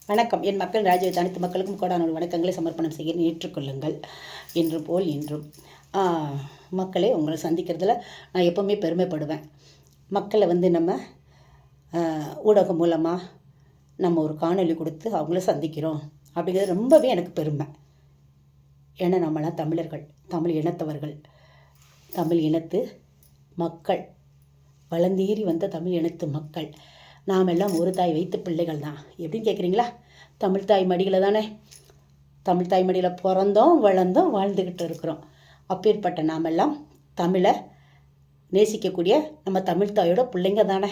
வணக்கம். என் மக்கள் ராஜ்யத்தை அனைத்து மக்களுக்கும் கோடான வணக்கங்களை சமர்ப்பணம் செய்ய ஏற்றுக்கொள்ளுங்கள். இன்று போல் இன்றும் மக்களை உங்களை சந்திக்கிறதுல நான் எப்போவுமே பெருமைப்படுவேன். மக்களை நம்ம ஊடகம் மூலமாக நம்ம ஒரு காணொலி கொடுத்து அவங்கள சந்திக்கிறோம் அப்படிங்கிறது ரொம்பவே எனக்கு பெருமை. ஏன்னா நம்மளாம் தமிழர்கள், தமிழ் இனத்தவர்கள், தமிழ் இனத்து மக்கள், வளர்ந்தேறி வந்த தமிழ் இனத்து மக்கள். நாம் எல்லாம் ஒரு தாய் வைத்த பிள்ளைகள் தான். எப்படின்னு கேட்குறீங்களா? தமிழ் தாய் மடியில் தானே, தமிழ் தாய் மடியில் பிறந்தோம், வளர்ந்தோம், வாழ்ந்துக்கிட்டு இருக்கிறோம். அப்பேற்பட்ட நாமெல்லாம் தமிழை நேசிக்கக்கூடிய நம்ம தமிழ் தாயோட பிள்ளைங்க தானே,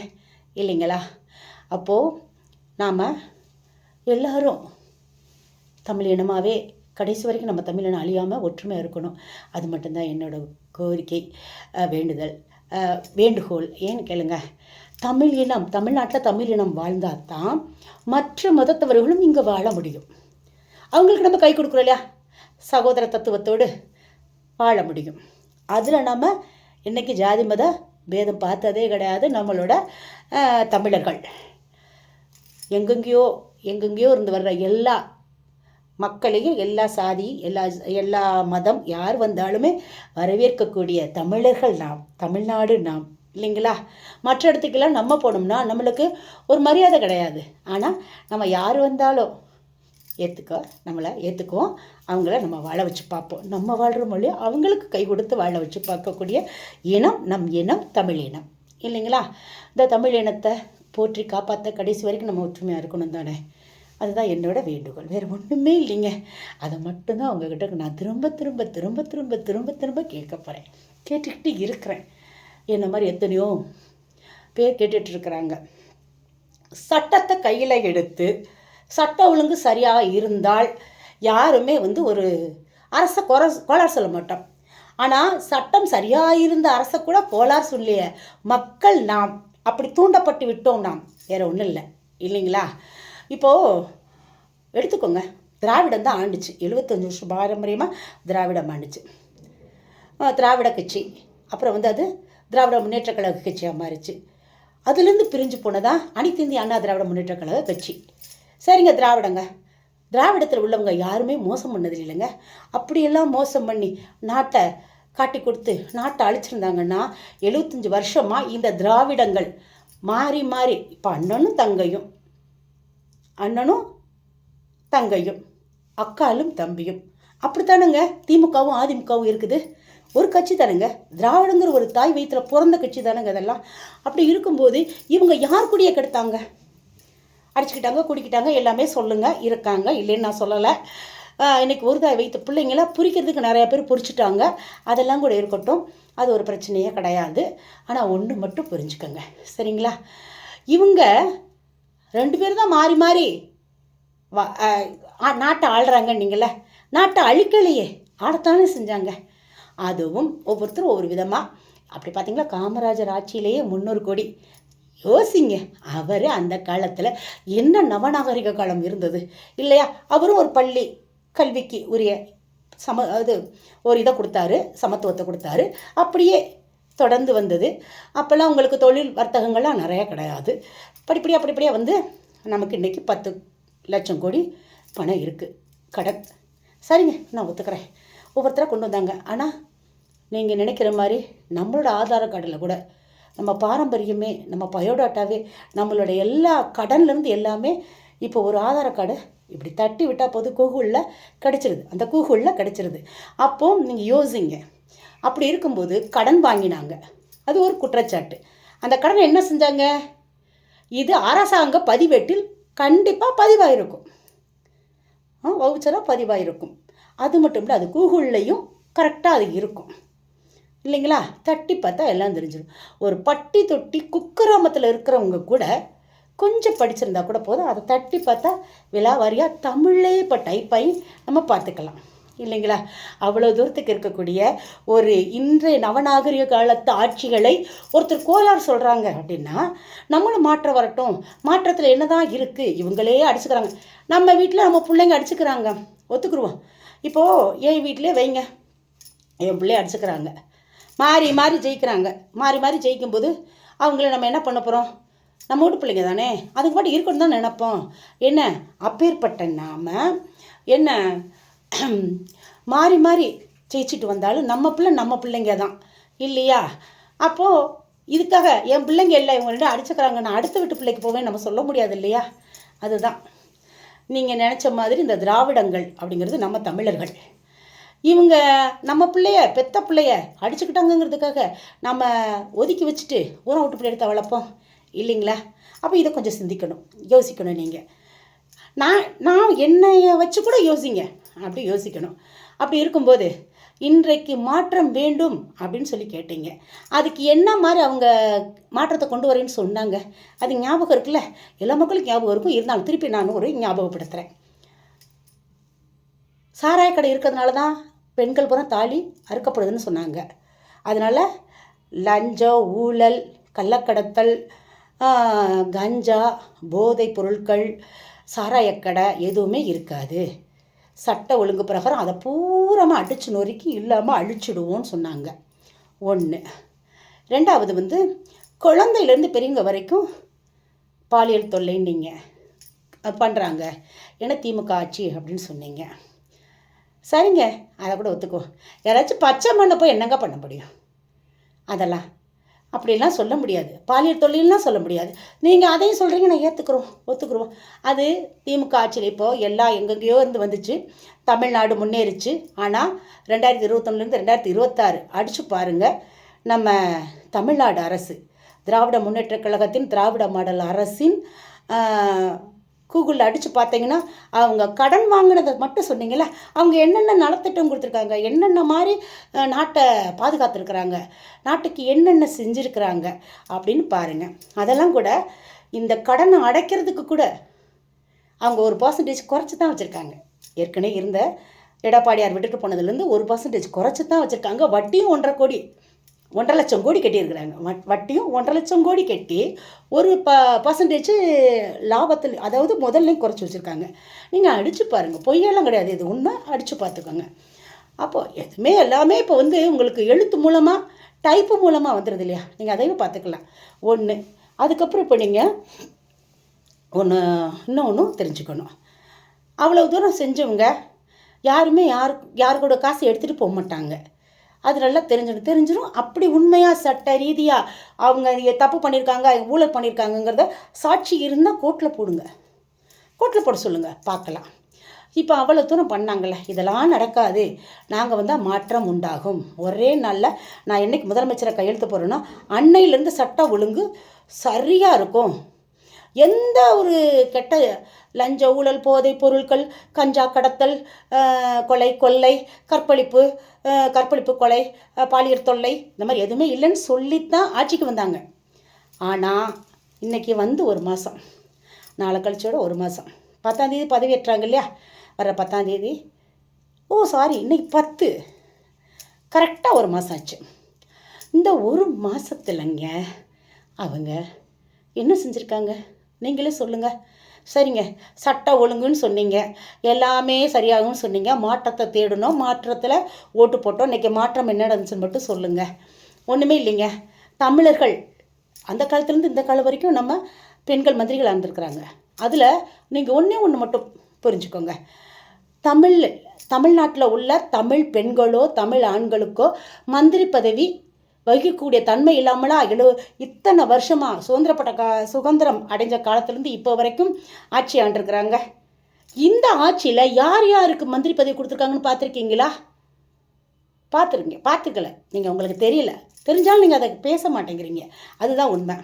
இல்லைங்களா? அப்போது நாம் எல்லோரும் தமிழ் இனமாகவே கடைசி வரைக்கும் நம்ம தமிழ் இனம் அழியாமல் ஒற்றுமையாக இருக்கணும். அது மட்டும்தான் என்னோடய கோரிக்கை, வேண்டுகோள். ஏன்னு கேளுங்க, தமிழ் இனம், தமிழ்நாட்டில் தமிழ் இனம் வாழ்ந்தால் தான் மற்ற மதத்தவர்களும் இங்கே வாழ முடியும். அவங்களுக்கு நம்ம கை கொடுக்குறோம் இல்லையா, சகோதர தத்துவத்தோடு வாழ முடியும். அதில் நம்ம இன்றைக்கி ஜாதி மத பேதம் பார்த்ததே கிடையாது. நம்மளோட தமிழர்கள் எங்கெங்கேயோ இருந்து வர்ற எல்லா மக்களையும், எல்லா சாதி, எல்லா மதம் யார் வந்தாலுமே வரவேற்கக்கூடிய தமிழர்கள் நாம், தமிழ்நாடு நாம், இல்லைங்களா? மற்ற இடத்துக்கெல்லாம் நம்ம போனோம்னா நம்மளுக்கு ஒரு மரியாதை கிடையாது. ஆனால் நம்ம யார் வந்தாலும் நம்மளை ஏற்றுக்குவோம், அவங்கள நம்ம வாழ வச்சு பார்ப்போம். நம்ம வாழ்கிற மொழி அவங்களுக்கு கை கொடுத்து வாழ வச்சு பார்க்கக்கூடிய இனம் நம் இனம், தமிழ் இனம், இல்லைங்களா? இந்த தமிழ் இனத்தை போற்றி காப்பாற்ற கடைசி வரைக்கும் நம்ம ஒற்றுமையாக இருக்கணும் தானே. அதுதான் என்னோட வேண்டுகோள், வேறு ஒன்றுமே இல்லைங்க. அதை மட்டும்தான் உங்ககிட்ட நான் திரும்ப திரும்ப திரும்ப திரும்ப திரும்ப திரும்ப கேட்க போகிறேன், கேட்டுக்கிட்டு இருக்கிறேன். என்ன மாதிரி எத்தனையோ பேர் கேட்டுட்ருக்குறாங்க. சட்டத்தை கையில் எடுத்து சட்ட ஒழுங்கு சரியாக இருந்தால் யாருமே ஒரு அரசை கோளாறு சொல்ல மாட்டோம். ஆனால் சட்டம் சரியாக இருந்த அரசை கூட கோளாறு சொல்லிய மக்கள் நாம். அப்படி தூண்டப்பட்டு விட்டோம் நாம், வேறு ஒன்றும் இல்லை, இல்லைங்களா? இப்போது எடுத்துக்கோங்க, திராவிடம் தான் ஆண்டுச்சு. 75 வருஷம் பாரம்பரியமாக திராவிடம் ஆண்டுச்சு. திராவிட கட்சி அப்புறம் அது திராவிட முன்னேற்ற கழக கட்சியாக மாறிச்சு. அதுலேருந்து பிரிஞ்சு போனதான் அனைத்து இந்திய அண்ணா திராவிட முன்னேற்ற கழக கட்சி. சரிங்க, திராவிடத்தில் உள்ளவங்க யாருமே மோசம் பண்ணது இல்லைங்க. அப்படியெல்லாம் மோசம் பண்ணி நாட்டை காட்டி கொடுத்து நாட்டை அழிச்சிருந்தாங்கன்னா 75 வருஷமாக இந்த திராவிடங்கள் மாறி மாறி இப்போ அண்ணனும் தங்கையும் அக்காலும் தம்பியும் அப்படித்தானுங்க திமுகவும் அதிமுகவும் இருக்குது. ஒரு கட்சி தானுங்க, திராவிடங்கிற ஒரு தாய் வயிற்றில் பிறந்த கட்சி தானுங்க அதெல்லாம். அப்படி இருக்கும்போது இவங்க யார் கூடிய கெடுத்தாங்க? அடிச்சுக்கிட்டாங்க, குடிக்கிட்டாங்க, எல்லாமே சொல்லுங்கள், இருக்காங்க, இல்லைன்னு நான் சொல்லலை. இன்றைக்கி ஒரு தாய் வைத்த பிள்ளைங்கள புரிக்கிறதுக்கு நிறையா பேர் புரிச்சுட்டாங்க. அதெல்லாம் கூட இருக்கட்டும், அது ஒரு பிரச்சனையே கிடையாது. ஆனால் ஒன்று மட்டும் புரிஞ்சுக்கோங்க, சரிங்களா? இவங்க 2 பேர் தான் மாறி மாறி நாட்டை ஆள்றாங்க. நீங்கள நாட்டை அழிக்கலையே, ஆடத்தானே செஞ்சாங்க. அதுவும் ஒவ்வொருத்தரும் ஒவ்வொரு விதமாக. அப்படி பார்த்தீங்களா, காமராஜர் ஆட்சியிலேயே 300 கோடி. யோசிங்க, அவர் அந்த காலத்தில் என்ன நவநாகரிக காலம் இருந்தது இல்லையா? அவரும் ஒரு பள்ளி கல்விக்கு உரிய ஒரு இதை கொடுத்தாரு, சமத்துவத்தை கொடுத்தாரு. அப்படியே தொடர்ந்து வந்தது. அப்போல்லாம் உங்களுக்கு தொழில் வர்த்தகங்கள்லாம் நிறையா கிடையாது. படிப்படியாக நமக்கு இன்றைக்கி 10 லட்சம் கோடி பணம் இருக்குது, கடன். சரிங்க, நான் ஒத்துக்கிறேன், ஒவ்வொருத்தராக கொண்டு வந்தாங்க. ஆனால் நீங்கள் நினைக்கிற மாதிரி நம்மளோட ஆதார கார்டில் கூட நம்ம பாரம்பரியமே, நம்ம பயோடாட்டாவே, நம்மளோட எல்லா கடன்லேருந்து எல்லாமே இப்போ ஒரு ஆதார கார்டு இப்படி தட்டி விட்டால் போது கூகுளில் கிடச்சிருது, அந்த கூகுளில் கிடச்சிருது. அப்போது நீங்கள் யோசிங்க. அப்படி இருக்கும்போது கடன் வாங்கினாங்க, அது ஒரு குற்றச்சாட்டு. அந்த கடனை என்ன செஞ்சாங்க? இது அரசாங்க பதிவேட்டில் கண்டிப்பாக பதிவாயிருக்கும், வவுச்சராக பதிவாயிருக்கும். அது மட்டும் இல்லை, அது கூகுள்லேயும் கரெக்டாக அது இருக்கும், இல்லைங்களா? தட்டி பார்த்தா எல்லாம் தெரிஞ்சிடும். ஒரு பட்டி தொட்டி குக்கிராமத்தில் இருக்கிறவங்க கூட கொஞ்சம் படிச்சிருந்தா கூட போதும், அதை தட்டி பார்த்தா விலாவாரியாக தமிழே இப்போ டைப் ஆகி நம்ம பார்த்துக்கலாம், இல்லைங்களா? அவ்வளோ தூரத்துக்கு இருக்கக்கூடிய ஒரு இன்றைய நவநாகரிக காலத்து ஆட்சிகளை ஒருத்தர் கோளாறு சொல்கிறாங்க அப்படின்னா நம்மளும் மாற்றம் வரட்டும். மாற்றத்தில் என்ன தான் இருக்குது? இவங்களே அடிச்சுக்கிறாங்க. நம்ம வீட்டில் நம்ம பிள்ளைங்க அடிச்சுக்கிறாங்க, ஒத்துக்குருவோம். இப்போது என் வீட்டிலே வைங்க, என் பிள்ளைய அடிச்சுக்கிறாங்க, மாறி மாறி ஜெயிக்கிறாங்க. மாறி மாறி ஜெயிக்கும்போது அவங்கள நம்ம என்ன பண்ண போகிறோம்? நம்ம வீட்டு பிள்ளைங்க தானே, அதுக்கு பாட்டு இருக்கணும் தான் நினைப்போம். என்ன அப்பேற்பட்ட நாம் என்ன மாறி மாறி ஜெயிச்சுட்டு வந்தாலும் நம்ம பிள்ளைங்க தான் இல்லையா? அப்போது இதுக்காக என் பிள்ளைங்க இல்லை இவங்க ரெண்டும் அடிச்சுக்கிறாங்க நான் அடுத்த வீட்டு பிள்ளைக்கு போவேன் நம்ம சொல்ல முடியாது இல்லையா? அதுதான் நீங்கள் நினச்ச மாதிரி இந்த திராவிடங்கள் அப்படிங்கிறது நம்ம தமிழர்கள். இவங்க நம்ம பிள்ளைய பெத்த பிள்ளைய அடிச்சுக்கிட்டாங்கங்கிறதுக்காக நம்ம ஒதுக்கி வச்சுட்டு ஊரம் விட்டு பிள்ளை எடுத்து வளர்ப்போம் இல்லைங்களா? அப்போ இதை கொஞ்சம் சிந்திக்கணும், யோசிக்கணும். நீங்கள் நான் என்னைய வச்சு கூட யோசிங்க, அப்படி யோசிக்கணும். அப்படி இருக்கும்போது இன்றைக்கு மாற்றம் வேண்டும் அப்படின்னு சொல்லி கேட்டீங்க. அதுக்கு என்ன மாதிரி அவங்க மாற்றத்தை கொண்டு வரேன்னு சொன்னாங்க, அது ஞாபகம் இருக்குல்ல? எல்லா மக்களுக்கும் ஞாபகம் இருக்கும். இருந்தாலும் திருப்பி நான் ஒரு ஞாபகப்படுத்துகிறேன். சாராய கடை இருக்கிறதுனால தான் பெண்கள் பூரா தாலி அறுக்கப்படுதுன்னு சொன்னாங்க. அதனால் லஞ்சம், ஊழல், கள்ளக்கடத்தல், கஞ்சா, போதைப் பொருட்கள், சாராயக்கடை எதுவுமே இருக்காது. சட்ட ஒழுங்கு பிரகாரம் அதை பூராமல் அடித்து நொறுக்கி இல்லாமல் அழிச்சிடுவோன்னு சொன்னாங்க. ஒன்று. ரெண்டாவது குழந்தையிலேருந்து பெரியவங்க வரைக்கும் பாலியல் தொல்லைன்னு நீங்கள் பண்ணுறாங்க, ஏன்னா திமுக ஆட்சி அப்படின்னு சொன்னீங்க. சரிங்க, அதை கூட ஒத்துக்குவோம். யாராச்சும் பச்சை மண்ணை போய் என்னங்க பண்ண முடியும்? அதெல்லாம் அப்படிலாம் சொல்ல முடியாது. பாலியல் தொழிலாம் சொல்ல முடியாது. நீங்கள் அதையும் சொல்கிறீங்க, நான் ஒத்துக்குறோம். அது திமுக ஆட்சியில் இப்போது எல்லாம் எங்கெங்கேயோ இருந்து வந்துச்சு, தமிழ்நாடு முன்னேறிச்சு. ஆனால் 2021 2026 அடித்து பாருங்கள், நம்ம தமிழ்நாடு அரசு திராவிட முன்னேற்றக் கழகத்தின் திராவிட மாடல் அரசின் கூகுளில் அடித்து பார்த்தீங்கன்னா அவங்க கடன் வாங்கினதை மட்டும் சொன்னீங்களே, அவங்க என்னென்ன நலத்திட்டம் கொடுத்துருக்காங்க, என்னென்ன மாதிரி நாட்டை பாதுகாத்துருக்குறாங்க, நாட்டுக்கு என்னென்ன செஞ்சுருக்கிறாங்க அப்படின்னு பாருங்கள். அதெல்லாம் கூட இந்த கடனை அடைக்கிறதுக்கு கூட அவங்க 1% குறைச்சி தான் வச்சுருக்காங்க. ஏற்கனவே இருந்த எடப்பாடியார் விட்டுட்டு போனதுலேருந்து 1% குறைச்சி தான் வச்சுருக்காங்க. வட்டியும் 1.5 லட்சம் கோடி கட்டியிருக்கிறாங்க. வட்டியும் 1.5 லட்சம் கோடி கட்டி ஒரு பர்சன்டேஜ் லாபத்தில், அதாவது முதல்லையும் குறைச்சி வச்சுருக்காங்க. நீங்கள் அடித்து பாருங்கள், பொய்யெல்லாம் கிடையாது, இது உண்மை. அடித்து பார்த்துக்கோங்க. அப்போது எதுவுமே எல்லாமே இப்போ உங்களுக்கு எழுத்து மூலமாக டைப்பு மூலமாக வந்துடுது இல்லையா? நீங்கள் அதையும் பார்த்துக்கலாம். ஒன்று. அதுக்கப்புறம் இப்போ நீங்கள் இன்னொன்று தெரிஞ்சுக்கணும். அவ்வளோ தூரம் செஞ்சவங்க யாருமே யாரு கூட காசு எடுத்துகிட்டு போக மாட்டாங்க. அது நல்லா தெரிஞ்சிடும். அப்படி உண்மையாக சட்ட ரீதியாக அவங்க தப்பு பண்ணியிருக்காங்க, ஊழல் பண்ணியிருக்காங்கங்கிறத சாட்சி இருந்தால் கோர்ட்டில் போட சொல்லுங்கள், பார்க்கலாம். இப்போ அவ்வளோ தூரம் பண்ணாங்கள்ல, இதெல்லாம் நடக்காது, நாங்கள் வந்தால் மாற்றம் உண்டாகும். ஒரே நாளில் நான் என்றைக்கு முதலமைச்சரை கையெழுத்து போடுறேன்னா அன்னையிலேருந்து சட்டம் ஒழுங்கு சரியாக இருக்கும். எந்த ஒரு கெட்ட லஞ்ச ஊழல், போதைப் பொருட்கள், கஞ்சா கடத்தல், கொள்ளை, கற்பழிப்பு, கொலை, பாலியல் தொல்லை, இந்த மாதிரி எதுவுமே இல்லைன்னு சொல்லித்தான் ஆட்சிக்கு வந்தாங்க. ஆனால் இன்றைக்கி ஒரு மாதம், நாளை கழிச்சோட ஒரு மாதம், 10ஆம் தேதி பதவியேற்றாங்க இல்லையா? வர 10ஆம் தேதி, இன்னைக்கு 10, கரெக்டாக ஒரு மாதம் ஆச்சு. இந்த ஒரு மாதத்துலங்க அவங்க என்ன செஞ்சுருக்காங்க நீங்களே சொல்லுங்கள். சரிங்க, சட்ட ஒழுங்குன்னு சொன்னீங்க, எல்லாமே சரியாகும்னு சொன்னீங்க, மாற்றத்தை தேடணும், மாற்றத்தில் ஓட்டு போட்டோம். இன்றைக்கி மாற்றம் என்ன நடந்துச்சுன்னு மட்டும் சொல்லுங்கள். ஒன்றுமே இல்லைங்க. தமிழர்கள் அந்த காலத்துலேருந்து இந்த காலம் வரைக்கும் நம்ம பெண்கள் மந்திரிகள் இருந்திருக்கிறாங்க. அதில் நீங்கள் ஒன்று மட்டும் புரிஞ்சுக்கோங்க. தமிழ்நாட்டில் உள்ள தமிழ் பெண்களோ தமிழ் ஆண்களுக்கோ மந்திரி பதவி வகிக்கக்கூடிய தன்மை இல்லாமலா இத்தனை வருஷமாக சுதந்திரம் அடைஞ்ச காலத்துலேருந்து இப்போ வரைக்கும் ஆட்சி ஆண்டிருக்கிறாங்க. இந்த ஆட்சியில் யாருக்கு மந்திரி பதவி கொடுத்துருக்காங்கன்னு பார்த்துருக்கீங்களா? பார்த்துருக்கல நீங்கள், உங்களுக்கு தெரியல. தெரிஞ்சாலும் நீங்கள் அதை பேச மாட்டேங்கிறீங்க. அதுதான் உண்மை.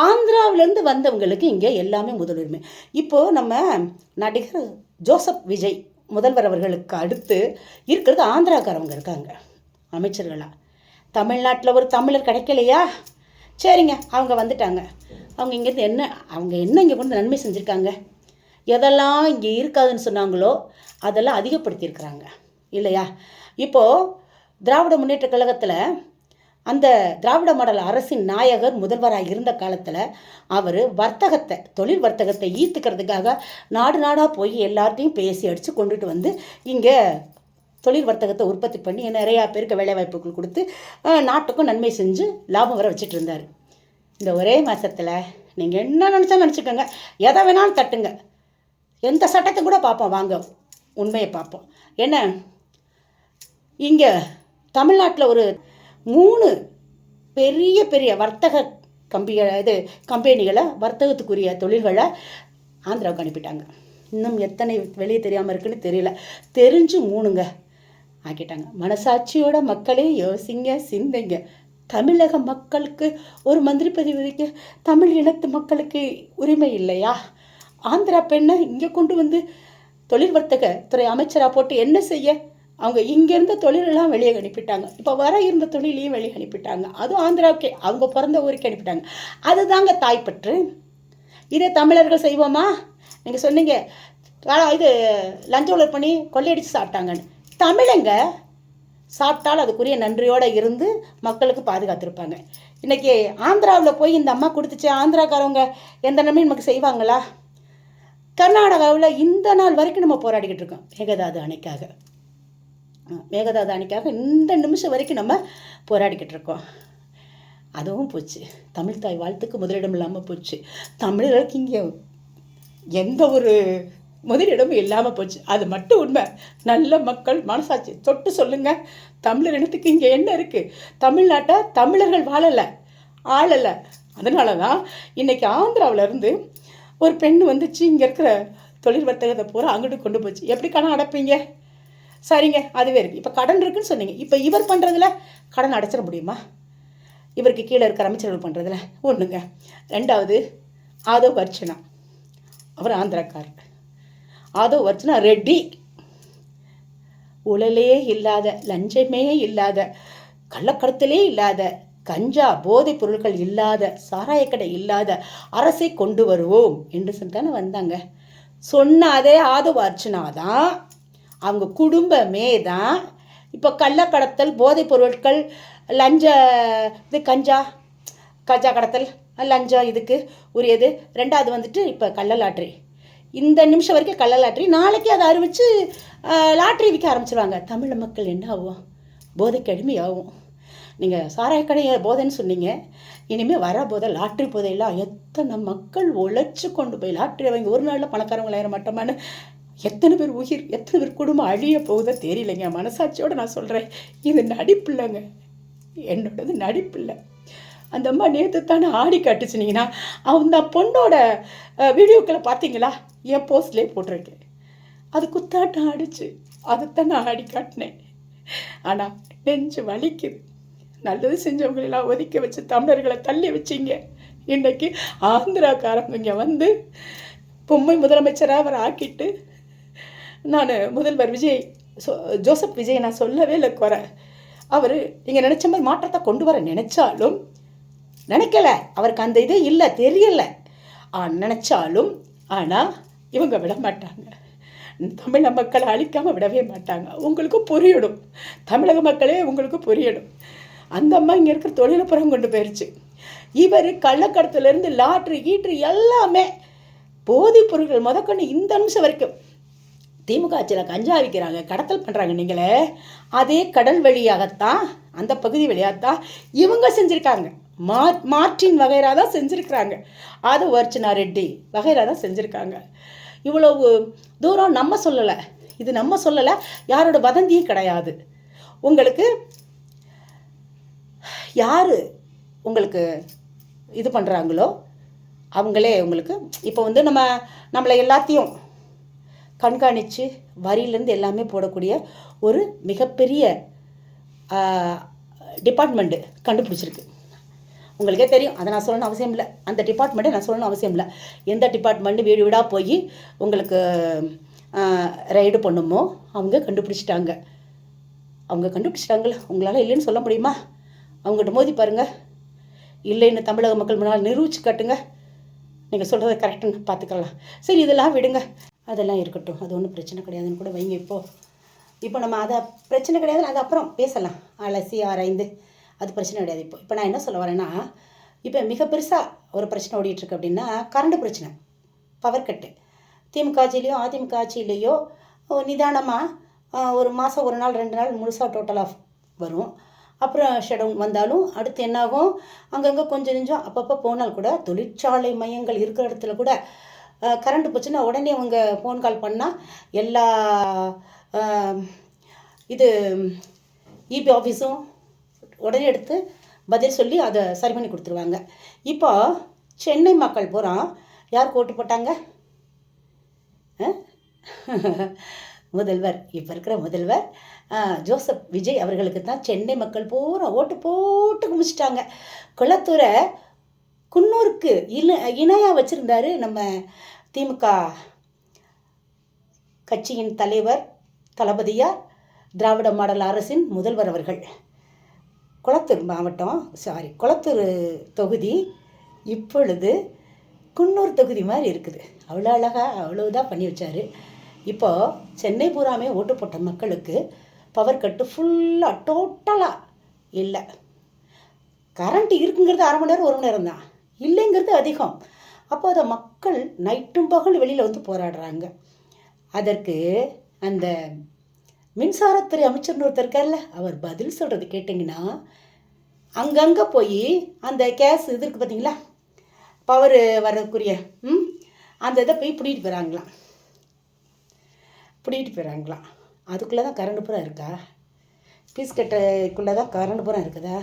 ஆந்திராவிலேருந்து வந்தவங்களுக்கு இங்கே எல்லாமே முதலுரிமை. இப்போது நம்ம நடிகர் ஜோசப் விஜய் முதல்வர் அவர்களுக்கு அடுத்து இருக்கிறது ஆந்திராக்காரவங்க இருக்காங்க அமைச்சர்களாக. தமிழ்நாட்டில் ஒரு தமிழர் கிடைக்கலையா? சரிங்க, அவங்க வந்துட்டாங்க. அவங்க இங்கேருந்து அவங்க இங்கே கொண்டு நன்மை செஞ்சுருக்காங்க? எதெல்லாம் இங்கே இருக்காதுன்னு சொன்னாங்களோ அதெல்லாம் அதிகப்படுத்தியிருக்கிறாங்க இல்லையா? இப்போது திராவிட முன்னேற்ற கழகத்தில் அந்த திராவிட மாடல் அரசின் நாயகர் முதல்வராக இருந்த காலத்தில் அவர் தொழில் வர்த்தகத்தை ஈர்த்துக்கிறதுக்காக நாடாக போய் எல்லார்ட்டையும் பேசி அடித்து கொண்டுட்டு வந்து இங்கே தொழில் வர்த்தகத்தை உற்பத்தி பண்ணி நிறையா பேருக்கு வேலைவாய்ப்புகள் கொடுத்து நாட்டுக்கும் நன்மை செஞ்சு லாபம் வர வச்சுட்டு இருந்தார். இந்த ஒரே மாதத்தில் நீங்கள் என்ன நினச்சா நினச்சிக்கோங்க, எதை வேணாலும் தட்டுங்க, எந்த சட்டத்தை கூட பார்ப்போம், வாங்க உண்மையை பார்ப்போம். என்ன இங்கே தமிழ்நாட்டில் ஒரு 3 பெரிய பெரிய வர்த்தக கம்பெனிகளை, வர்த்தகத்துக்குரிய தொழில்களை ஆந்திராவுக்கு அனுப்பிட்டாங்க. இன்னும் எத்தனை வெளியே தெரியாமல் இருக்குன்னு தெரியல. தெரிஞ்சு 3ங்க ஆக்கிட்டாங்க. மனசாட்சியோட மக்களே யோசிங்க, சிந்திங்க. தமிழக மக்களுக்கு ஒரு மந்திரி பதவிக்கு தமிழ் இனத்து மக்களுக்கு உரிமை இல்லையா? ஆந்திரா பெண்ணை இங்கே கொண்டு வந்து தொழில் வர்த்தக துறை அமைச்சராக போட்டு என்ன செய்ய? அவங்க இங்கேருந்த தொழிலெல்லாம் வெளியே அனுப்பிட்டாங்க. இப்போ வர இருந்த தொழிலையும் வெளியே அனுப்பிட்டாங்க. அதுவும் ஆந்திராவுக்கே, அவங்க பிறந்த ஊருக்கு அனுப்பிட்டாங்க. அதுதாங்க தாய்ப்பற்று. இதே தமிழர்கள் செய்வோமா? நீங்கள் சொன்னீங்க இது லஞ்ச ஊழல் பண்ணி கொள்ளையடித்து சாப்பிட்டாங்கன்னு. தமிழங்க சாப்பிட்டாலும் அதுக்குரிய நன்றியோடு இருந்து மக்களுக்கு பாதுகாத்திருப்பாங்க. இன்றைக்கி ஆந்திராவில் போய் இந்த அம்மா கொடுத்துச்சு, ஆந்திராக்காரவங்க எந்த நன்மையும் நமக்கு செய்வாங்களா? கர்நாடகாவில் இந்த நாள் வரைக்கும் நம்ம போராடிக்கிட்டு இருக்கோம் மேகதாது அணைக்காக. மேகதாது அணைக்காக இந்த நிமிஷம் வரைக்கும் நம்ம போராடிக்கிட்டு இருக்கோம். அதுவும் போச்சு. தமிழ் தாய் வாழ்த்துக்கு முதலிடம் இல்லாமல் போச்சு. தமிழர்களுக்கு இங்கே எந்த ஒரு முதலிடமும் இல்லாமல் போச்சு. அது மட்டும் உண்மை. நல்ல மக்கள் மனசாட்சி தொட்டு சொல்லுங்கள், தமிழர் இனத்துக்கு இங்கே என்ன இருக்குது? தமிழ்நாட்டை தமிழர்கள் வாழலை, ஆளலை. அதனால தான் இன்றைக்கி ஆந்திராவிலேருந்து ஒரு பெண் வந்துச்சு, இங்கே இருக்கிற தொழில் வர்த்தகத்தை பூரா அங்கிட்டு கொண்டு போச்சு. எப்படி கடன் அடைப்பீங்க? சரிங்க, அதுவே இருக்குது. இப்போ கடன் இருக்குன்னு சொன்னீங்க. இப்போ இவர் பண்ணுறதுல கடன் அடைச்சிட முடியுமா? இவருக்கு கீழே இருக்கிற அமைச்சர்கள் பண்ணுறதுல ஒன்றுங்க. 2வது ஆதவ் அர்ச்சனா, அவர் ஆந்திராக்காரர். ஆதவ் அர்ச்சனா ரெட்டி. ஊழலே இல்லாத, லஞ்சமே இல்லாத, கள்ளக்கடத்தலே இல்லாத, கஞ்சா போதைப் பொருட்கள் இல்லாத, சாராயக்கடை இல்லாத அரசை கொண்டு வருவோம் என்று சொல்லித்தானே வந்தாங்க. சொன்ன அதே ஆதவ் அர்ச்சனா தான், அவங்க குடும்பமே தான் இப்போ கள்ளக்கடத்தல், போதைப் பொருட்கள், லஞ்ச இது கஞ்சா கடத்தல், லஞ்சம் இதுக்கு உரியது. 2வது வந்துட்டு இப்போ கள்ளலாட்ரி. இந்த நிமிஷம் வரைக்கும் கள்ளலாட்ரி. நாளைக்கு அதை அறிவித்து லாட்ரி விற்க ஆரம்பிச்சிருவாங்க. தமிழ் மக்கள் என்ன ஆகும்? போதைக்கு அடிமையாகும். நீங்கள் சாராயக்கடை போதைன்னு சொன்னீங்க, இனிமேல் வர போதை லாட்ரி போதையெல்லாம் எத்தனை மக்கள் உழைச்சி கொண்டு போய் லாட்ரி வாங்கி ஒரு நாளில் பணக்காரங்களாயிர மாட்டோமான்னு எத்தனை பேர் உயிர், எத்தனை பேர் குடும்பம் அழிய போகுதோ தெரியலைங்க. மனசாட்சியோடு நான் சொல்கிறேன், இது நடிப்பில்லைங்க, என்னோடது நடிப்பில்லை. அந்த அம்மா நேற்று தானே ஆடி காட்டுச்சுனீங்கன்னா, அந்த பொண்ணோட வீடியோக்களை பார்த்தீங்களா? என் போஸ்ட்லேயே போட்டிருக்கேன். அது குத்தாட்டம் ஆடிச்சு, அதுதான் நான் ஆடி காட்டினேன். ஆனால் நெஞ்சு வலிக்குது. நல்லது செஞ்சவங்களெல்லாம் ஒதுக்கி வச்சு தமிழர்களை தள்ளி வச்சிங்க. இன்றைக்கி ஆந்திராக்காரங்க இங்கே வந்து பொம்மை முதலமைச்சராக அவர் ஆக்கிட்டு, நான் முதல்வர் ஜோசப் விஜய் நான் சொல்லவே இல்லை குறை. அவர் நீங்கள் நினச்ச மாதிரி மாற்றத்தை கொண்டு வர நினச்சாலும் நினைக்கல, அவருக்கு அந்த இது இல்லை, தெரியலை. நினச்சாலும் ஆனால் இவங்க விட மாட்டாங்க. தமிழக மக்களை அழிக்காமல் விடவே மாட்டாங்க. உங்களுக்கு புரியணும், தமிழக மக்களே உங்களுக்கு புரியணும். அந்த அம்மா இங்கே இருக்கிற தொழிலப்புறம் கொண்டு போயிடுச்சு. இவர் கள்ளக்கடத்துலேருந்து லாட்ரி கீட்ரி எல்லாமே போதைப் பொருட்கள் முதற்கொண்டு இந்த நிமிஷம் வரைக்கும் திமுக ஆட்சியில் கஞ்சா விற்கிறாங்க, கடத்தல் பண்ணுறாங்க. நீங்களே அதே கடல் வழியாகத்தான், அந்த பகுதி வழியாகத்தான் இவங்க செஞ்சுருக்காங்க. மார்டின் வகைரா தான் செஞ்சுருக்கிறாங்க. ஆதவ் அர்ச்சனா ரெட்டி வகைரா தான் செஞ்சுருக்காங்க. இவ்வளவு தூரம் நம்ம சொல்லலை, இது நம்ம சொல்லலை, யாரோட வதந்தியும் கிடையாது. உங்களுக்கு யார் உங்களுக்கு இது பண்ணுறாங்களோ அவங்களே உங்களுக்கு இப்போ வந்து நம்மளை எல்லாத்தையும் கண்காணித்து வரியிலேருந்து எல்லாமே போடக்கூடிய ஒரு மிகப்பெரிய டிபார்ட்மெண்ட்டு கண்டுபிடிச்சிருக்கு. உங்களுக்கே தெரியும், அதை நான் சொல்லணும்னு அவசியம் இல்லை. அந்த டிபார்ட்மெண்ட்டை நான் சொல்லணும்னு அவசியம் இல்லை. எந்த டிபார்ட்மெண்ட்டு வீடு வீடாக போய் உங்களுக்கு ரைடு பண்ணுமோ அவங்க கண்டுபிடிச்சிட்டாங்க. அவங்க கண்டுபிடிச்சிட்டாங்களே, உங்களால் இல்லைன்னு சொல்ல முடியுமா? அவங்ககிட்ட மோதி பாருங்கள், இல்லைன்னு தமிழக மக்கள் முன்னால் நிரூபித்து காட்டுங்க. நீங்கள் சொல்கிறத கரெக்டுன்னு பார்த்துக்கலாம். சரி, இதெல்லாம் விடுங்க, அதெல்லாம் இருக்கட்டும், அது ஒன்றும் பிரச்சனை கிடையாதுன்னு கூட வைங்க. இப்போ நம்ம அதை பிரச்சனை கிடையாதுன்னு அது அப்புறம் பேசலாம், அலசி ஆராய்ந்து. அது பிரச்சனை கிடையாது. இப்போ நான் என்ன சொல்ல வரேன்னா, இப்போ மிக பெருசாக ஒரு பிரச்சனை ஓடிட்டுருக்கு அப்படின்னா கரண்ட் பிரச்சனை, பவர் கட்டு. திமுக ஆட்சியிலையோ அதிமுக ஆட்சியிலையோ நிதானமாக ஒரு மாதம் 1 நாள் 2 நாள் முழுசாக டோட்டலாக வரும். அப்புறம் ஷடவுன் வந்தாலும் அடுத்து என்னாகும், அங்கங்கே கொஞ்சம் நெஞ்சம் அப்பப்போ போனால் கூட தொழிற்சாலை மையங்கள் இருக்கிற இடத்துல கூட கரண்ட் போச்சுன்னா உடனே அவங்க ஃபோன் கால் பண்ணால் எல்லா இது இபி ஆஃபீஸும் உடனே எடுத்து பதில் சொல்லி அதை சரி பண்ணி கொடுத்துருவாங்க. இப்போ சென்னை மக்கள் பூரா யாருக்கு ஓட்டு போட்டாங்க? முதல்வர், இப்போ இருக்கிற முதல்வர் ஜோசப் விஜய் அவர்களுக்கு தான் சென்னை மக்கள் பூரா ஓட்டு போட்டு குமிச்சிட்டாங்க. குளத்தூரை குன்னூருக்கு இணையாக வச்சுருந்தாரு நம்ம திமுக கட்சியின் தலைவர் தளபதியார், திராவிட மாடல் அரசின் முதல்வர் அவர்கள். குளத்தூர் மாவட்டம் குளத்தூர் தொகுதி இப்பொழுது குன்னூர் தொகுதி மாதிரி இருக்குது. அவ்வளோ அழகாக அவ்வளோதான் பண்ணி வச்சார். இப்போது சென்னை பூராமே ஓட்டு போட்ட மக்களுக்கு பவர் கட்டு ஃபுல்லாக டோட்டலாக இல்லை. கரண்ட் இருக்குங்கிறது அரை மணி நேரம் 1 மணி நேரம் தான், இல்லைங்கிறது அதிகம். அப்போ அதை மக்கள் நைட்டும் பகல் வெளியில் வந்து போராடுறாங்க. அதற்கு அந்த மின்சாரத்துறை அமைச்சர்னு ஒருத்தர் இருக்கார்ல, அவர் பதில் சொல்கிறது கேட்டிங்கன்னா, அங்கங்கே போய் அந்த கேஸ் இது இருக்குது பார்த்தீங்களா, பவர் வர்றதுக்குரிய அந்த இதை போய் பிடிக்கிட்டு போயிடறாங்களாம். அதுக்குள்ளே தான் கரண்ட் பூரா இருக்கா? பீஸ் கட்டைக்குள்ளே தான் கரண்ட் பூரா இருக்குதா?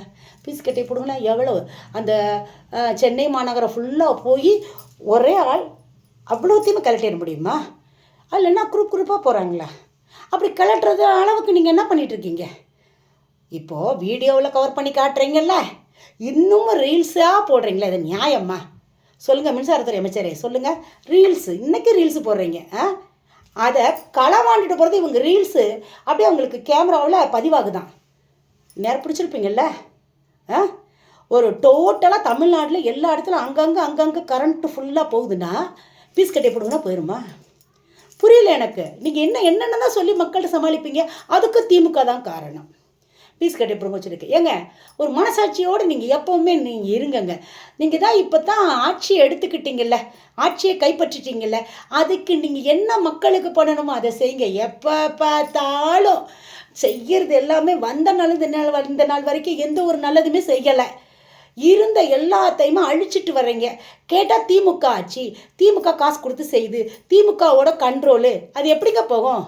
பீஸ் கட்டை போடுங்களா எவ்வளோ? அந்த சென்னை மாநகரம் ஃபுல்லாக போய் ஒரே ஆள் அவ்வளோத்தையுமே கலட்டிட முடியுமா? இல்லைன்னா குரூப்பாக போகிறாங்களா? அப்படி கலட்டுறது அளவுக்கு நீங்கள் என்ன பண்ணிகிட்ருக்கீங்க? இப்போது வீடியோவில் கவர் பண்ணி காட்டுறீங்கல்ல, இன்னமும் ரீல்ஸாக போடுறீங்களா? இது நியாயம்மா? சொல்லுங்கள் மின்சாரத்துறை அமைச்சரே, சொல்லுங்கள். இன்றைக்கி ரீல்ஸு போடுறீங்க. அதை களவாண்டுட்டு போகிறது இவங்க ரீல்ஸு அப்படியே அவங்களுக்கு கேமராவில் பதிவாகுதான். நேரம் பிடிச்சிருப்பீங்கள்ல. ஒரு டோட்டலாக தமிழ்நாட்டில் எல்லா இடத்துல அங்கங்கே கரண்ட்டு ஃபுல்லாக போகுதுன்னா பீஸ் கட்டி போடுங்கன்னா போயிடுமா? புரியல எனக்கு. நீங்கள் என்னென்ன தான் சொல்லி மக்கள்கிட்ட சமாளிப்பீங்க? அதுக்கு திமுக தான் காரணம். பீஸ் கட்டி போடுங்க வச்சுருக்கு. ஏங்க, ஒரு மனசாட்சியோடு நீங்கள் எப்போவுமே நீங்கள் இருங்கங்க. நீங்கள் தான் இப்போ தான் ஆட்சியை எடுத்துக்கிட்டீங்கல்ல, ஆட்சியை கைப்பற்றிட்டீங்கல்ல, அதுக்கு நீங்கள் என்ன மக்களுக்கு பண்ணணுமோ அதை செய்யுங்க. எப்போ பார்த்தாலும் செய்கிறது எல்லாமே இந்த நாள் வரைக்கும் எந்த ஒரு நல்லதுமே செய்யலை. இருந்த எல்லாத்தையுமே அழிச்சிட்டு வர்றீங்க. கேட்டால் திமுக ஆட்சி, திமுக காசு கொடுத்து செய்யுது, திமுகவோட கண்ட்ரோலு. அது எப்படிங்க போகும்?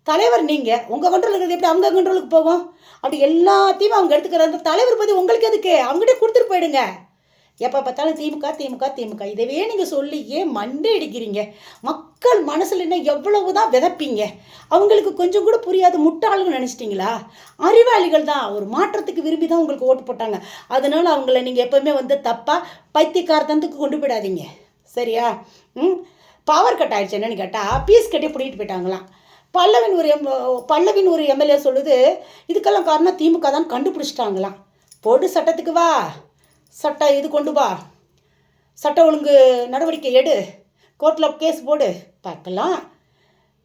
தலைவர் நீங்கள், உங்கள் கண்ட்ரோல் இருக்கிறது எப்படி அவங்க கண்ட்ரோலுக்கு போகும்? அப்படி எல்லாத்தையுமே அவங்க எடுத்துக்கிற அந்த தலைவர் பற்றி உங்களுக்கு எதுக்கு? அவங்ககிட்ட கொடுத்துட்டு போயிடுங்க. எப்போ பார்த்தாலும் திமுக இதவே நீங்கள் சொல்லி ஏன் மண்டை அடிக்கிறீங்க? மக்கள் மனசில் என்ன எவ்வளவு தான் விதைப்பீங்க? அவங்களுக்கு கொஞ்சம் கூட புரியாத முட்டாளுன்னு நினச்சிட்டிங்களா? அறிவாளிகள் தான், ஒரு மாற்றத்துக்கு விரும்பி தான் உங்களுக்கு ஓட்டு போட்டாங்க. அதனால் அவங்கள நீங்கள் எப்போவுமே வந்து தப்பாக பைத்தியக்காரத்தனத்துக்கு கொண்டு போயிடாதீங்க, சரியா? பவர் கட் ஆகிடுச்சு. என்னென்னு கேட்டால் பீஸ் கட்டி பிடிக்கிட்டு போயிட்டாங்களாம். பல்லவின் ஒரு எம்எல்ஏ சொல்லுது, இதுக்கெல்லாம் காரணம் திமுக தான் கண்டுபிடிச்சிட்டாங்களாம். போடு சட்டத்துக்கு வா, இது கொண்டு வா, சட்ட ஒழுங்கு நடவடிக்கை எடு, கோர்ட்டில் கேஸ் போடு பார்க்கலாம்.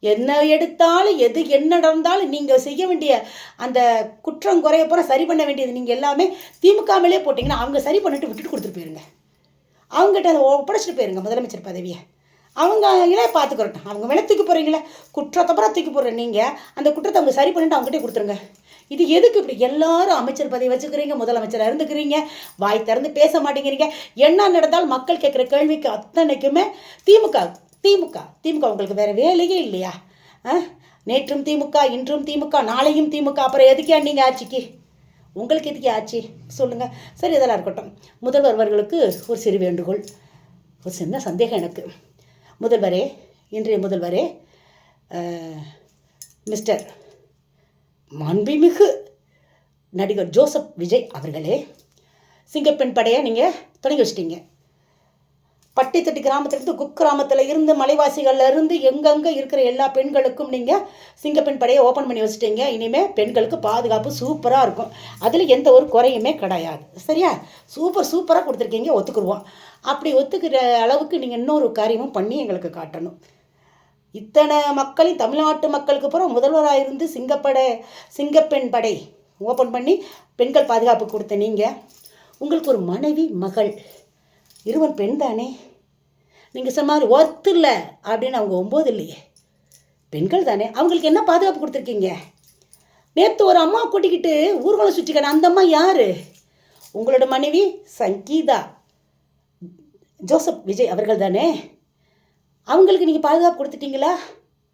என்ன எடுத்தாலும் என்ன நடந்தாலும் நீங்கள் செய்ய வேண்டிய அந்த குற்றம் குறைய போகிற சரி பண்ண வேண்டியது நீங்கள் எல்லாமே திமுக மேலே போட்டிங்கன்னா அவங்க சரி பண்ணிட்டு விட்டுட்டு கொடுத்துட்டு போயிருங்க. அவங்ககிட்ட அதை ஒப்படைச்சிட்டு போயிருங்க முதலமைச்சர் பதவியை. அவங்க இளைய பார்த்துக்கிறட்டும். அவங்க வேணா தூக்கி போகிறீங்களே, குற்றத்தை அப்புறம் தூக்கி போடுற நீங்கள் அந்த குற்றத்தை அவங்க சரி பண்ணிட்டு அவங்ககிட்டே கொடுத்துருங்க. இது எதுக்கு இப்படி எல்லாரும் அமைச்சர் பதவி வச்சுக்கிறீங்க, முதலமைச்சராக இருந்துக்கிறீங்க, வாய் திறந்து பேச மாட்டேங்கிறீங்க? என்ன நடந்தாலும் மக்கள் கேட்குற கேள்விக்கு அத்தனைக்குமே திமுக உங்களுக்கு வேறு வேலையே இல்லையா? நேற்றும் திமுக, இன்றும் திமுக, நாளையும் திமுக. அப்புறம் எதுக்கே நீங்கள் ஆட்சிக்கு? உங்களுக்கு எதுக்கே ஆட்சி சொல்லுங்கள். சரி, இதெல்லாம் இருக்கட்டும். முதல்வர் அவர்களுக்கு ஒரு சிறு வேண்டுகோள், ஒரு சின்ன சந்தேகம் எனக்கு. இன்றைய முதல்வரே மிஸ்டர் மாண்புமிகு நடிகர் ஜோசப் விஜய் அவர்களே, சிங்கப்பெண் படையை நீங்கள் தொடங்கி வச்சிட்டீங்க. பட்டித்தட்டி கிராமத்திலிருந்து குக்கிராமத்தில் இருந்து மலைவாசிகளில் இருந்து எங்கெங்கே இருக்கிற எல்லா பெண்களுக்கும் நீங்கள் சிங்கப்பெண் படையை ஓப்பன் பண்ணி வச்சுட்டீங்க. இனிமேல் பெண்களுக்கு பாதுகாப்பு சூப்பராக இருக்கும், அதில் எந்த ஒரு குறையுமே கிடையாது, சரியா? சூப்பராக கொடுத்துருக்கீங்க, ஒத்துக்குருவோம். அப்படி ஒத்துக்கிற அளவுக்கு நீங்கள் இன்னொரு காரியமும் பண்ணி எங்களுக்கு காட்டணும். இத்தனை மக்களையும் தமிழ்நாட்டு மக்களுக்கு அப்புறம் முதல்வராக இருந்து சிங்கப்பெண் படை ஓப்பன் பண்ணி பெண்கள் பாதுகாப்பு கொடுத்த நீங்கள், உங்களுக்கு ஒரு மனைவி மகள் இருவன் பெண் தானே? நீங்கள் சொன்ன மாதிரி ஒர்த்து இல்லை அப்படின்னு அவங்க 9 இல்லையே, பெண்கள் தானே, அவங்களுக்கு என்ன பாதுகாப்பு கொடுத்துருக்கீங்க? நேற்று ஒரு அம்மா கூட்டிக்கிட்டு ஊர்வலம் சுற்றிக்கிறேன். அந்த அம்மா யார்? உங்களோட மனைவி சங்கீதா ஜோசப் விஜய் அவர்கள் தானே? அவங்களுக்கு நீங்கள் பாதுகாப்பு கொடுத்துட்டீங்களா?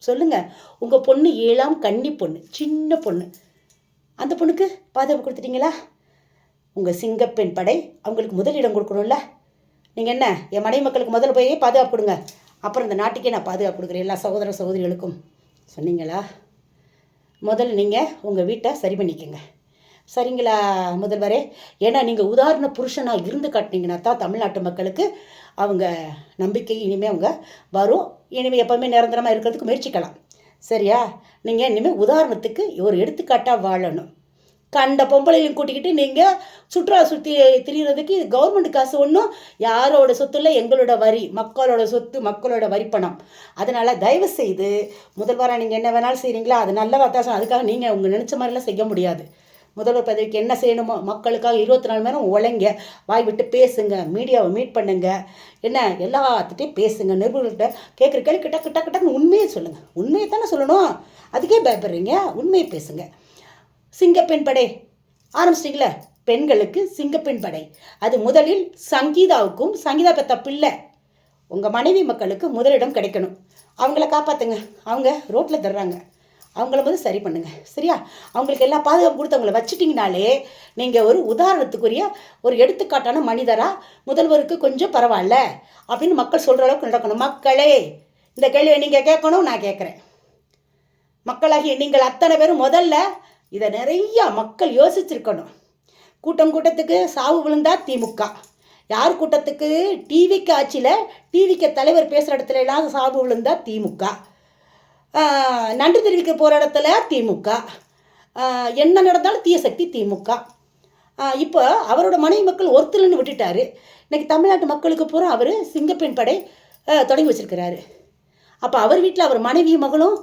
சொல்லுங்கள். உங்கள் பொண்ணு 7ஆம் கன்னி பொண்ணு, சின்ன பொண்ணு, அந்த பொண்ணுக்கு பாதுகாப்பு கொடுத்துட்டீங்களா? உங்கள் சிங்கப்பெண் படை அவங்களுக்கு முதலிடம் கொடுக்கணும்ல. நீங்கள் என்ன என் மனைவி மக்களுக்கு முதல்ல போய் பாதுகாப்பு கொடுங்க, அப்புறம் இந்த நாட்டுக்கே நான் பாதுகாப்பு கொடுக்குறேன் எல்லா சகோதர சகோதரிகளுக்கும் சொன்னீங்களா? முதல்ல நீங்கள் உங்கள் வீட்டை சரி பண்ணிக்கோங்க. சரிங்களா முதல்வரே? ஏன்னா நீங்கள் உதாரண புருஷனாக இருந்து காட்டினீங்கன்னா தான் தமிழ்நாட்டு மக்களுக்கு அவங்க நம்பிக்கை இனிமேல் அவங்க வரும். இனிமேல் எப்போவுமே நிரந்தரமாக இருக்கிறதுக்கு முயற்சிக்கலாம். சரியா? நீங்கள் இனிமேல் உதாரணத்துக்கு ஒரு எடுத்துக்காட்டாக வாழணும். கண்ட பொம்பளையும் கூட்டிக்கிட்டு நீங்கள் சுற்றுலா சுற்றி திரிகிறதுக்கு இது கவர்மெண்ட் காசு ஒன்றும் யாரோட சொத்து இல்லை, எங்களோட வரி, மக்களோட சொத்து, மக்களோட வரிப்பணம். அதனால் தயவு செய்து முதல்வராக நீங்கள் என்ன வேணாலும் செய்கிறீங்களா அது நல்லதாக தான். அதுக்காக நீங்கள் உங்கள் நினச்ச மாதிரிலாம் செய்ய முடியாது. முதல்வர் பதவிக்கு என்ன செய்யணுமோ மக்களுக்காக 24 மணி நேரம் உழைங்க, வாய் விட்டு பேசுங்க, மீடியாவை மீட் பண்ணுங்க, என்ன எல்லாத்துட்டையும் பேசுங்க, நிருபர்கள்கிட்ட கேட்குற கேள்வி கிட்ட கிட்ட கிட்டன்னு உண்மையை சொல்லுங்கள். உண்மையை தானே சொல்லணும், அதுக்கே பயப்படுறீங்க. உண்மையை பேசுங்க. சிங்கப்பெண் படை ஆரம்பிச்சிட்டிங்களே, பெண்களுக்கு சிங்கப்பெண் படை. அது முதலில் சங்கீதாவுக்கும், சங்கீதா பெத்த பிள்ளை உங்கள் மனைவி மக்களுக்கு முதலிடம் கிடைக்கணும். அவங்கள காப்பாற்றுங்க. அவங்க ரோட்டில் தர்றாங்க, அவங்கள வந்து சரி பண்ணுங்கள். சரியா? அவங்களுக்கு எல்லா பாதுகாப்பு கொடுத்து அவங்கள வச்சுட்டிங்கனாலே நீங்கள் ஒரு உதாரணத்துக்குரிய ஒரு எடுத்துக்காட்டான மனிதராக முதல்வருக்கு கொஞ்சம் பரவாயில்ல அப்படின்னு மக்கள் சொல்கிற அளவுக்கு நடக்கணும். மக்களே, இந்த கேள்வியை நீங்கள் கேட்கணும், நான் கேட்குறேன். மக்களாகி நீங்கள் அத்தனை பேரும் முதல்ல இதை நிறையா மக்கள் யோசிச்சிருக்கணும். கூட்டத்துக்கு சாவு விழுந்தா திமுக, யார் கூட்டத்துக்கு டிவிக்கு ஆட்சியில் டிவிக்கு தலைவர் பேசுகிற இடத்துல எல்லாம் சாவு விழுந்தா திமுக, நன்றி தெரிவிக்க போகிற இடத்துல திமுக, என்ன நடந்தாலும் தீய சக்தி திமுக. இப்போ அவரோட மனைவி மக்கள் ஒருத்தர்னு விட்டுட்டாரு. இன்றைக்கி தமிழ்நாட்டு மக்களுக்கு பூரா அவர் சிங்கப்பெண் படை தொடங்கி வச்சுருக்கிறாரு. அப்போ அவர் வீட்டில் அவர் மனைவி மகளும்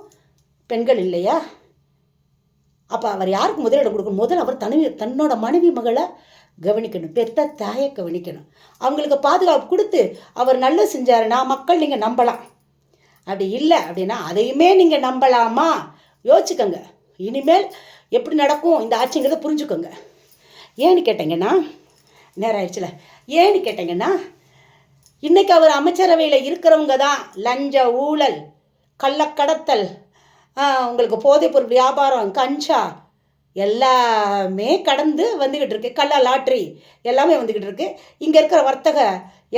பெண்கள் இல்லையா? அப்போ அவர் யாருக்கு முதலிடம் கொடுக்கணும்? முதல்ல அவர் தன்னோட மனைவி மகளை கவனிக்கணும், பெத்த தாயை கவனிக்கணும், அவங்களுக்கு பாதுகாப்பு கொடுத்து அவர் நல்லது செஞ்சாருன்னா மக்கள் நீங்கள் நம்பலாம். அப்படி இல்லை அப்படின்னா அதையுமே நீங்கள் நம்பலாமா? யோசிச்சுக்கோங்க. இனிமேல் எப்படி நடக்கும் இந்த ஆட்சிங்கிறத புரிஞ்சுக்கோங்க. ஏன்னு கேட்டிங்கன்னா, நேரம் ஆயிடுச்சுல, ஏன்னு கேட்டிங்கன்னா இன்றைக்கி அவர் அமைச்சரவையில் இருக்கிறவங்க தான் லஞ்ச ஊழல், கள்ளக்கடத்தல், உங்களுக்கு போதைப்பொருள் வியாபாரம், கஞ்சா எல்லாமே கடந்து வந்துக்கிட்டு இருக்கு, கள்ள லாட்ரி எல்லாமே வந்துக்கிட்டு இருக்கு. இங்கே இருக்கிற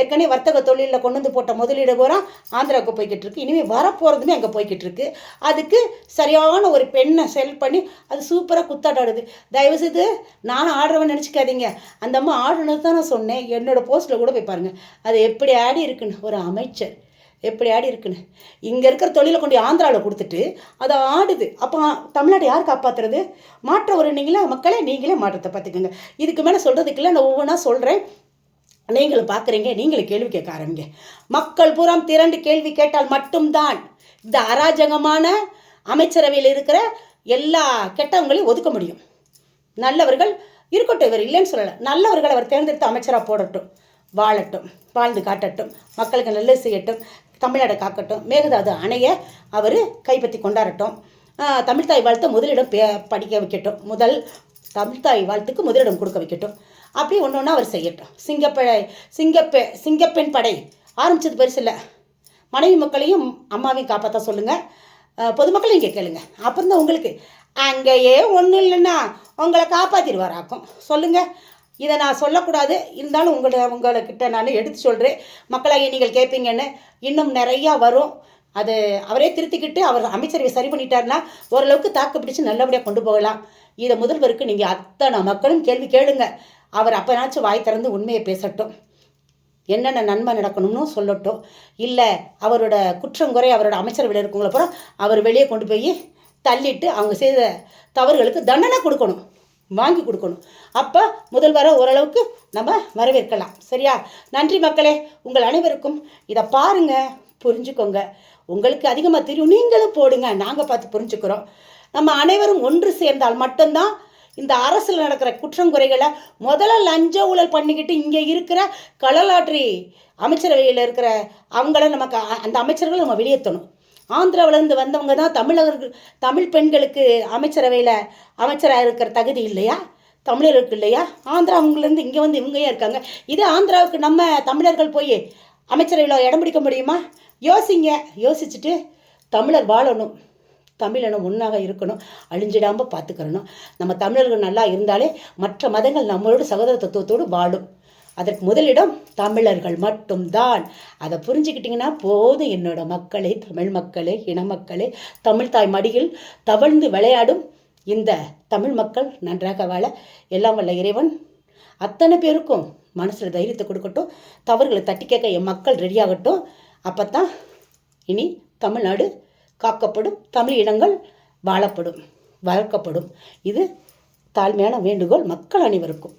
ஏற்கனவே வர்த்தக தொழிலில் கொண்டு வந்து போட்ட முதலீடு பூரா ஆந்திராவுக்கு போய்கிட்டு இருக்கு. இனிமேல் வரப்போகிறதுமே அங்கே போய்கிட்டு இருக்கு. அதுக்கு சரியான ஒரு பெண்ணை செலக்ட் பண்ணி அது சூப்பராக குத்தாடாடுது. தயவுசெய்து நானும் ஆடுறவன் நினச்சிக்காதீங்க. அந்த அம்மா ஆடுனது தான் நான் சொன்னேன். என்னோடய போஸ்ட்டில் கூட போய் பாருங்கள், அது எப்படி ஆடி இருக்குன்னு. ஒரு அமைச்சர் எப்படி ஆடி இருக்குன்னு. இங்கே இருக்கிற தொழிலை கொண்டு ஆந்திராவில் கொடுத்துட்டு அதை ஆடுது. அப்போ தமிழ்நாடு யார் காப்பாற்றுறது? மாற்றம் வரும். மக்களே நீங்களே மாற்றத்தை பார்த்துக்கோங்க. இதுக்கு மேலே சொல்கிறதுக்குள்ள நான் ஒவ்வொன்றா சொல்கிறேன், நீங்களும் பார்க்குறீங்க, நீங்களும் கேள்வி கேட்க ஆரம்பிங்க. மக்கள் பூரா திரண்டு கேள்வி கேட்டால் மட்டும்தான் இந்த அராஜகமான அமைச்சரவையில் இருக்கிற எல்லா கெட்டவங்களையும் ஒதுக்க முடியும். நல்லவர்கள் இருக்கட்டும், இவர் இல்லைன்னு சொல்லலை, நல்லவர்கள் அவர் தேர்ந்தெடுத்து அமைச்சராக போடட்டும், வாழட்டும், வாழ்ந்து காட்டட்டும், மக்களுக்கு நல்லது செய்யட்டும், தமிழ்நாடை காக்கட்டும், மேகதாது அணையை அவர் கைப்பற்றி கொண்டாடட்டும், தமிழ்தாய் வாழ்த்தை முதலிடம் படிக்க வைக்கட்டும், தமிழ்தாய் வாழ்த்துக்கு முதலிடம் கொடுக்க வைக்கட்டும். அப்படி ஒன்று ஒன்றா அவர் செய்யட்டும். சிங்கப்பெண் படை ஆரம்பித்தது பெருசு இல்லை. மனைவி மக்களையும் அம்மாவையும் காப்பாற்ற சொல்லுங்கள், பொதுமக்களையும் இங்கே கேளுங்க. அப்புறம் தான் உங்களுக்கு அங்கேயே ஒன்றும் இல்லைன்னா உங்களை காப்பாற்றிடுவாராக்கும். சொல்லுங்கள். இதை நான் சொல்லக்கூடாது, இருந்தாலும் உங்கள்கிட்ட நான் எடுத்து சொல்கிறேன். மக்களாகி நீங்கள் கேட்பீங்கன்னு இன்னும் நிறையா வரும். அது அவரே திருத்திக்கிட்டு அவர் அமைச்சரவை சரி பண்ணிட்டாருன்னா ஓரளவுக்கு தாக்கு பிடிச்சி நல்லபடியாக கொண்டு போகலாம். இதை முதல்வருக்கு நீங்கள் அத்தனை மக்களும் கேள்வி கேளுங்க. அவர் அப்போனாச்சும் வாய் திறந்து உண்மையை பேசட்டும், என்னென்ன நன்மை நடக்கணும்னு சொல்லட்டும். இல்லை அவரோட குற்றங்குறை அவரோட அமைச்சரவையில் இருக்கவங்கள அப்புறம் அவர் வெளியே கொண்டு போய் தள்ளிட்டு அவங்க செய்த தவறுகளுக்கு தண்டனை கொடுக்கணும், வாங்கி கொடுக்கணும். அப்போ முதல்வரை ஓரளவுக்கு நம்ம வரவேற்கலாம். சரியா? நன்றி மக்களே. உங்கள் அனைவருக்கும் இதை பாருங்கள், புரிஞ்சுக்கோங்க. உங்களுக்கு அதிகமாக தெரியும், நீங்களும் போடுங்க, நாங்கள் பார்த்து புரிஞ்சுக்கிறோம். நம்ம அனைவரும் ஒன்று சேர்ந்தால் மட்டும்தான் இந்த அரசில் நடக்கிற குற்றங்குறைகளை முதல்ல லஞ்ச ஊழல் பண்ணிக்கிட்டு இங்கே இருக்கிற களலாற்றி அமைச்சரவையில் இருக்கிற அவங்கள நமக்கு அந்த அமைச்சர்களை நம்ம வெளியேற்றணும். ஆந்திராவிலேருந்து வந்தவங்க தான் தமிழ் பெண்களுக்கு அமைச்சராக இருக்கிற தகுதி இல்லையா? தமிழருக்கு இல்லையா? ஆந்திராவிலேருந்து இங்கே வந்து இவங்க ஏன் இருக்காங்க? இதே ஆந்திராவுக்கு நம்ம தமிழர்கள் போய் அமைச்சரவையில் இடம் பிடிக்க முடியுமா? யோசிங்க. யோசிச்சுட்டு தமிழர் வாழணும், தமிழினம் ஒன்றாக இருக்கணும், அழிஞ்சிடாமல் பார்த்துக்கிறணும். நம்ம தமிழர்கள் நல்லா இருந்தாலே மற்ற மதங்கள் நம்மளோட சகோதர தத்துவத்தோடு வாழும். அதற்கு முதலிடம் தமிழர்கள் மட்டும்தான். அதை புரிஞ்சுக்கிட்டிங்கன்னா போதும் என்னோட மக்களே, தமிழ் மக்களே, இன மக்களே, தமிழ் தாய் மடியில் தவழ்ந்து விளையாடும் இந்த தமிழ் மக்கள் நன்றாக வாழ எல்லாம் வல்ல இறைவன் அத்தனை பேருக்கும் மனசில் தைரியத்தை கொடுக்கட்டும். தவறுகளை தட்டி கேட்க என் மக்கள் ரெடியாகட்டும். அப்போ தான் இனி தமிழ்நாடு காக்கப்படும், தமிழ் இனங்கள் வாழப்படும், வளர்க்கப்படும். இது தாழ்மையான வேண்டுகோள் மக்கள் அனைவருக்கும்.